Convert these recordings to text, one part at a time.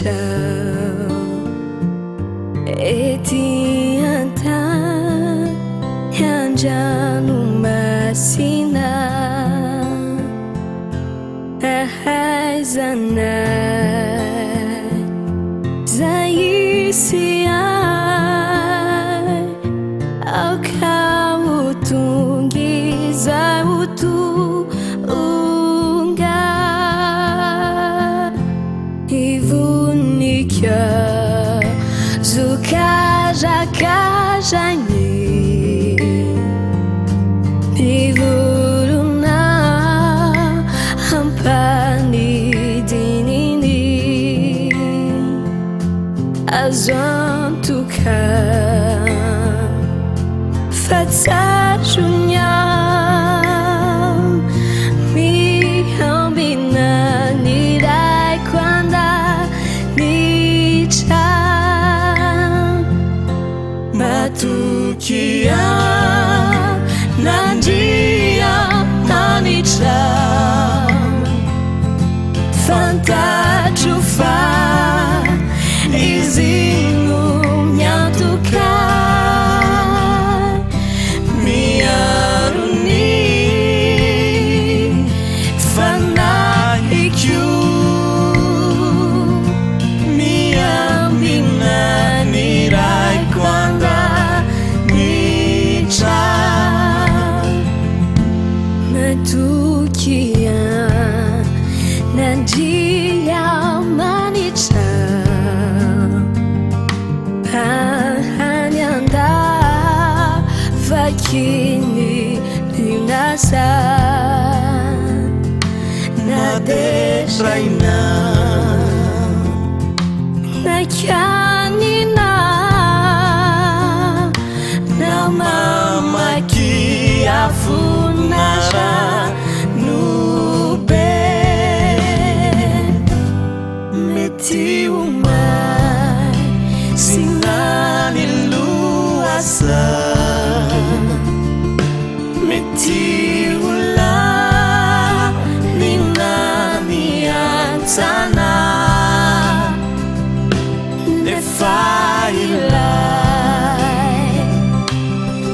ciao etianta yanjanu masina ahazana zaisia au kautungiza utu Ivunika zukazakazanye Ivuruna hampani dinini Azantuka fatsajunya Matukia nandia manica Fantajufa izingu nyatuka Miaruni fanahikyu Miamina nirai kwanda Matukia nandia manica Pahanyanda vakini linasa Nadeshraina Nakanina Namamaki afunasha nube Metiumai sinani luasa Metiula ninani antana Defailai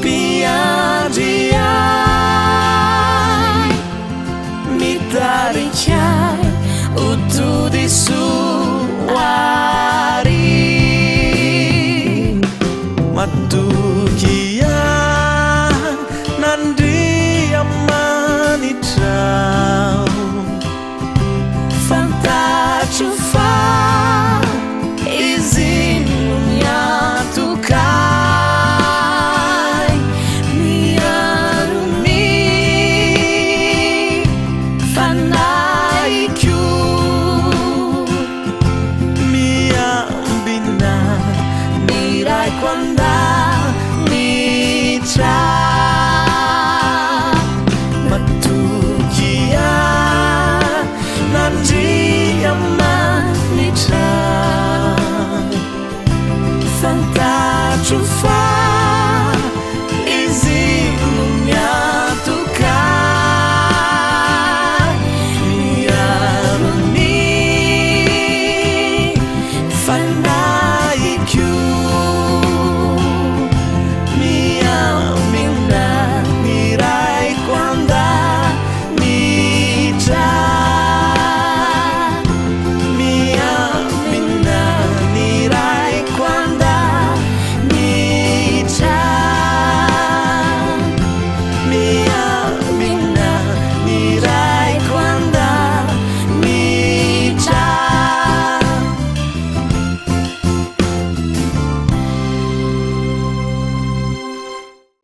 piandiai Mitaricai utu di suari Matukia